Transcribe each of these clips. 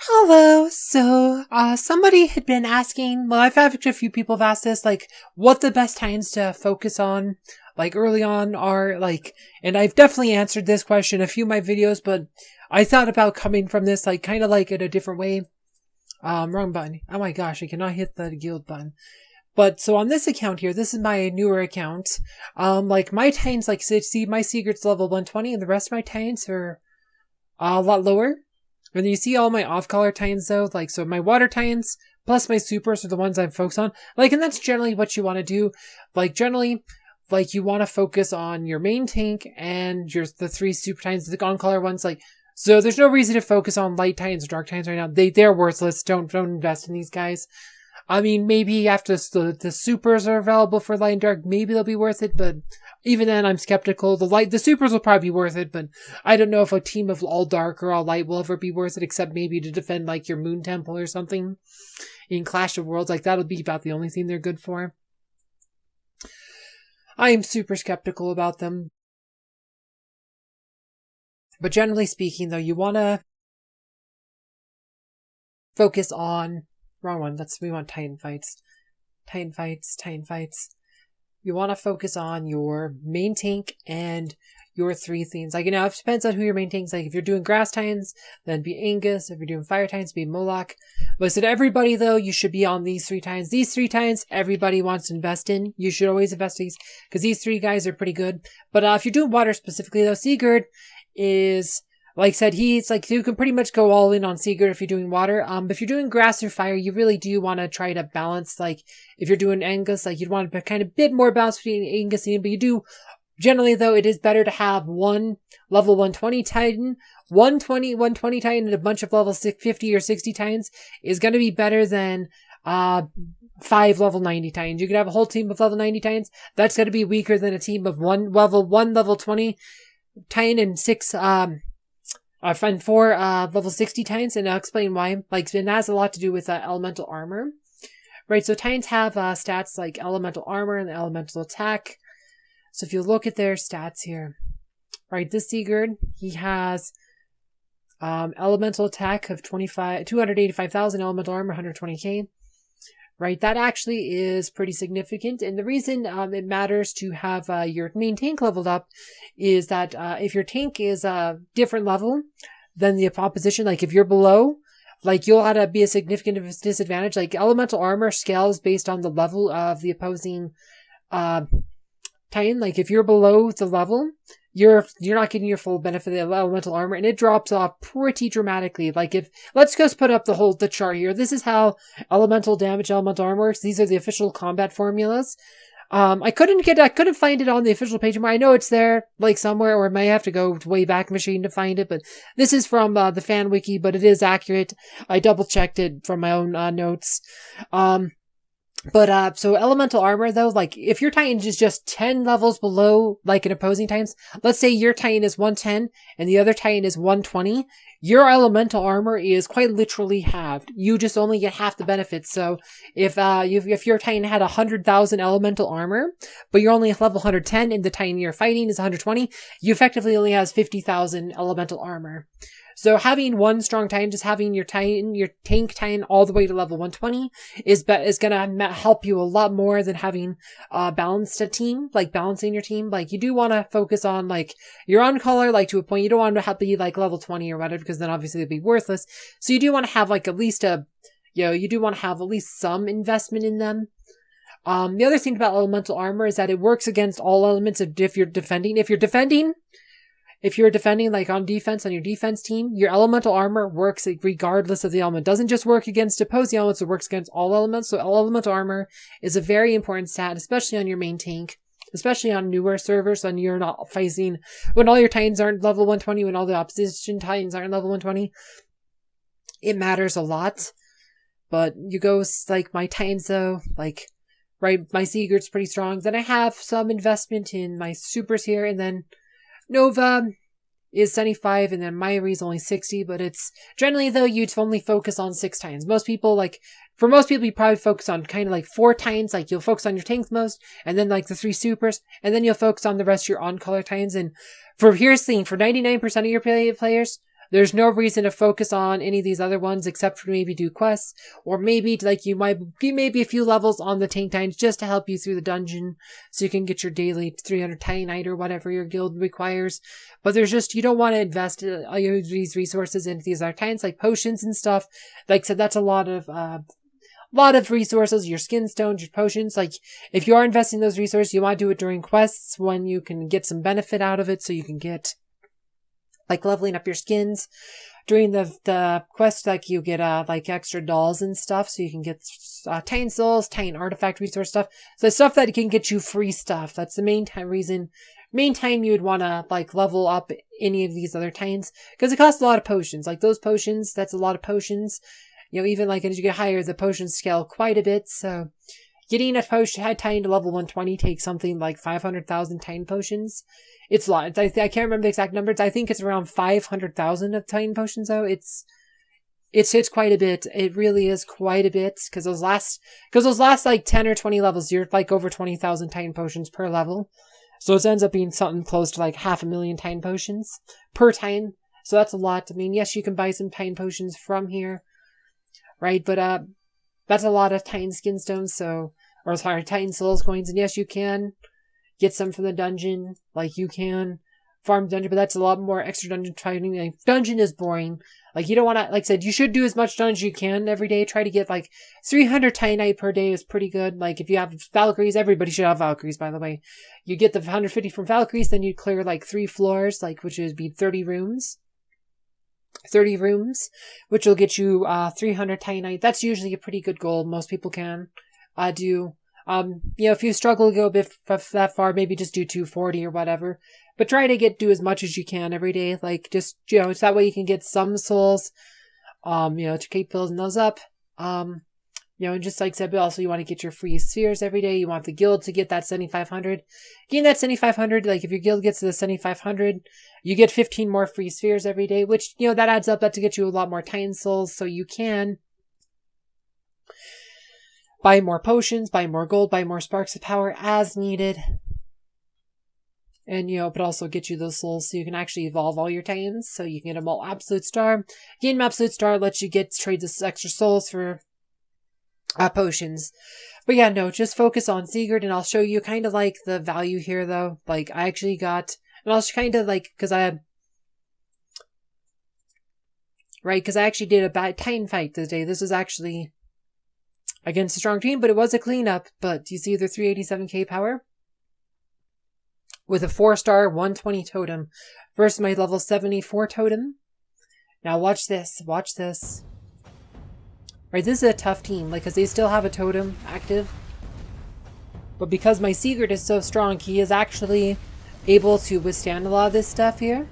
Hello. Somebody had been asking, well, I've had a few people have asked this, like, what the best times to focus on, like, early on are, like, and I've definitely answered this question in a few of my videos, but I thought about coming from this, like, kind of like in a different way. Wrong button. Oh my gosh, I cannot hit the guild button. But, so on this account here, this is my newer account, like, my tines, like, see, my secret's level 120, and the rest of my tines are a lot lower. And you see all my off-color tines though, like, so my water tines plus my supers are the ones I'm focused on. Like, and that's generally what you want to do. Like, generally, like, you want to focus on your main tank and the three super tines, the on-color ones, like, so there's no reason to focus on light tines or dark tines right now. They're worthless. Don't invest in these guys. I mean, maybe after the supers are available for light and dark, maybe they'll be worth it, but even then I'm skeptical. The supers will probably be worth it, but I don't know if a team of all dark or all light will ever be worth it, except maybe to defend like your moon temple or something in Clash of Worlds. Like, that'll be about the only thing they're good for. I am super skeptical about them. But generally speaking though, you wanna focus on wrong one. We want Titan fights. Titan fights. You want to focus on your main tank and your three themes. Like, you know, it depends on who your main tank's. Like, if you're doing grass titans, then be Angus. If you're doing fire titans, be Moloch. But so to everybody, though, you should be on these three titans. These three titans, everybody wants to invest in. You should always invest in these, because these three guys are pretty good. But if you're doing water specifically, though, Sigurd is... Like I said, he's like, you can pretty much go all in on Sigurd if you're doing water. But if you're doing grass or fire, you really do want to try to balance, like, if you're doing Angus, like, you'd want to kind of bit more balance between Angus and Ian, but you do, generally though, it is better to have one level 120 Titan, 120 Titan, and a bunch of level 50 or 60 Titans is going to be better than, 5 level 90 Titans. You could have a whole team of level 90 Titans. That's going to be weaker than a team of one level 20 Titan and 6, and 4 level 60 Titans, and I'll explain why. Like, it has a lot to do with elemental armor. Right, so Titans have stats like elemental armor and elemental attack. So if you look at their stats here, right, this Sigurd, he has elemental attack of 285,000, elemental armor 120k. Right, that actually is pretty significant, and the reason it matters to have your main tank leveled up is that if your tank is a different level than the opposition, like if you're below, like you'll have to be a significant disadvantage. Like, elemental armor scales based on the level of the opposing Titan. Like, if you're below the level, you're not getting your full benefit of the elemental armor, and it drops off pretty dramatically. Like, let's just put up the chart here. This is how elemental damage, elemental armor works. These are the official combat formulas. I couldn't find it on the official page. I know it's there, like, somewhere, or I might have to go to Wayback Machine to find it, but this is from the fan wiki, but it is accurate. I double checked it from my own notes. So elemental armor though, like, if your Titan is just 10 levels below, like, an opposing Titan's, let's say your Titan is 110 and the other Titan is 120, your elemental armor is quite literally halved. You just only get half the benefits. So if your Titan had 100,000 elemental armor, but you're only level 110 and the Titan you're fighting is 120, you effectively only has 50,000 elemental armor. So having one strong Titan, just having your tank Titan all the way to level 120 is gonna help you a lot more than having balanced a team, like balancing your team. Like, you do want to focus on, like, your on color, like, to a point. You don't want to be like level 20 or whatever, because then obviously it'd be worthless. So you do want to have like at least some investment in them. The other thing about elemental armor is that it works against all elements of if you're defending, like, on defense, on your defense team, your elemental armor works regardless of the element. It doesn't just work against opposing elements, it works against all elements. So elemental armor is a very important stat, especially on your main tank, especially on newer servers, when you're not facing, when all your Titans aren't level 120, when all the opposition Titans aren't level 120. It matters a lot. But you go, like, my Titans though, like, right, my Sigurd's pretty strong. Then I have some investment in my supers here, and then Nova is 75, and then Myri's only 60, but it's generally though you'd only focus on 6 Titans. Most people, you probably focus on kind of like 4 Titans, like you'll focus on your tanks most, and then like the 3 supers, and then you'll focus on the rest of your on-color Titans. And here's the thing, for 99% of your players, There's no reason to focus on any of these other ones except for maybe do quests, or maybe like you might be maybe a few levels on the tank tines just to help you through the dungeon so you can get your daily 300 titanite or whatever your guild requires. But there's just, you don't want to invest these resources into these other tines like potions and stuff. Like I said, that's a lot of resources, your skin stones, your potions. Like, if you are investing those resources, you want to do it during quests when you can get some benefit out of it, so you can get, like, leveling up your skins. During the quest, like, you get, like, extra dolls and stuff, so you can get, Titan souls, Titan artifact resource stuff. So stuff that can get you free stuff. That's the main time you would want to, like, level up any of these other Titans. Because it costs a lot of potions. Like, those potions, that's a lot of potions. You know, even like as you get higher, the potions scale quite a bit. So getting a Titan to level 120 takes something like 500,000 Titan potions. It's a lot. I can't remember the exact numbers. I think it's around 500,000 of Titan potions though. It's quite a bit. It really is quite a bit. Because those last like 10 or 20 levels, you're like over 20,000 Titan potions per level. So it ends up being something close to like 500,000 Titan potions per Titan. So that's a lot. I mean, yes, you can buy some Titan potions from here. Right, but that's a lot of Titan skin stones, or Titan souls coins, and yes, you can get some from the dungeon, like you can farm dungeon, but that's a lot more extra dungeon fighting. Like, dungeon is boring. Like, you don't want to, like I said, you should do as much dungeon as you can every day. Try to get like 300 Titanite per day is pretty good. Like, if you have Valkyries, everybody should have Valkyries, by the way. You get the 150 from Valkyries, then you clear like 3 floors, like, which would be 30 rooms, which will get you 300 Titanite. That's usually a pretty good goal. Most people can do. You know, if you struggle to go a bit that far, maybe just do 240 or whatever. But try to do as much as you can every day. Like, just, you know, it's that way you can get some souls, you know, to keep building those up. You know, and just like I said, but also you want to get your free spheres every day. You want the guild to get that 7,500. Getting that 7,500, like if your guild gets to the 7,500, you get 15 more free spheres every day, which, you know, that adds up. That to get you a lot more Titan souls, so you can buy more potions, buy more gold, buy more sparks of power as needed. And, you know, but also get you those souls so you can actually evolve all your Titans, so you can get them all Absolute Star. Getting them Absolute Star lets you trade this extra souls for potions. But yeah, no, just focus on Sigurd, and I'll show you kind of like the value here though. Like, I actually got, and I'll kind of like, because I actually did a bad Titan fight today. This was actually against a strong team, but it was a cleanup. But you see the 387k power with a 4-star 120 totem versus my level 74 totem. Now watch this. Right, this is a tough team, like, because they still have a totem active. But because my Sigurd is so strong, he is actually able to withstand a lot of this stuff here.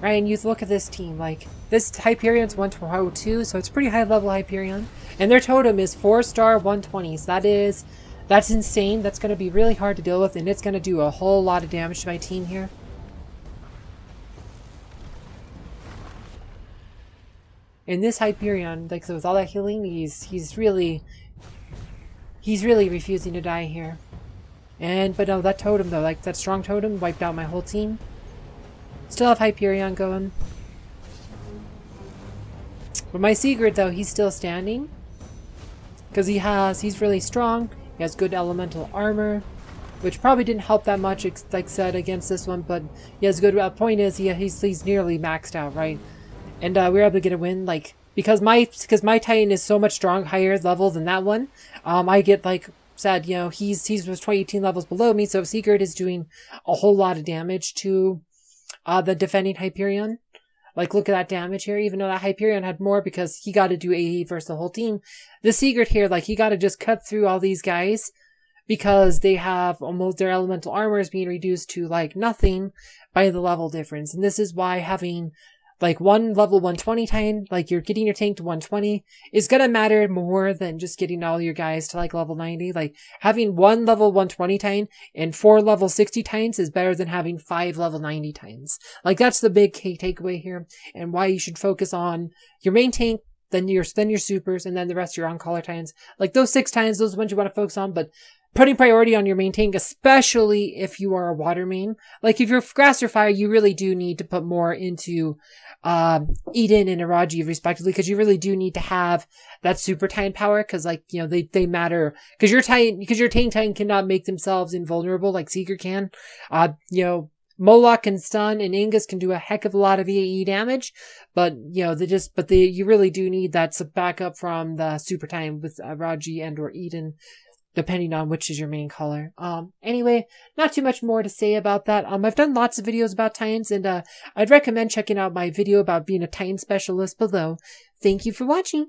Right, and you look at this team, like, this Hyperion's 102, so it's pretty high level Hyperion. And their totem is 4-star 120, so that's insane. That's going to be really hard to deal with, and it's going to do a whole lot of damage to my team here. And this Hyperion, like, so with all that healing, he's really refusing to die here. But no, that totem though, like, that strong totem wiped out my whole team. Still have Hyperion going. But my Sigurd, though, he's still standing. Because he's really strong. He has good elemental armor. Which probably didn't help that much, like I said, against this one. But he has good, point is, he's nearly maxed out, right? And we were able to get a win, like, because my Titan is so much higher level than that one. I get, like, said, you know, he was 18 levels below me. So Sigurd is doing a whole lot of damage to the defending Hyperion. Like, look at that damage here, even though that Hyperion had more because he got to do AE versus the whole team. The Sigurd here, like, he got to just cut through all these guys because they have almost their elemental armor is being reduced to, like, nothing by the level difference. And this is why having, like one level 120 Titan, like you're getting your tank to 120 is gonna matter more than just getting all your guys to like level 90. Like having one level 120 Titan and 4 level 60 Titans is better than having 5 level 90 Titans. Like that's the big key takeaway here, and why you should focus on your main tank, then your supers, and then the rest of your on-caller Titans. Like those 6 Titans, those are the ones you want to focus on, but putting priority on your main tank, especially if you are a water main. Like if you're grass or fire, you really do need to put more into Eden and Iraji respectively, because you really do need to have that super Titan power, because like, you know, they matter, because your tank Titan cannot make themselves invulnerable like Seeker can. You know, Moloch can stun, and Ingus can do a heck of a lot of AE damage, but you know, you really do need that backup from the super Titan with Raji and or Eden, depending on which is your main color. Anyway, not too much more to say about that. I've done lots of videos about Titans, and I'd recommend checking out my video about being a Titan specialist below. Thank you for watching.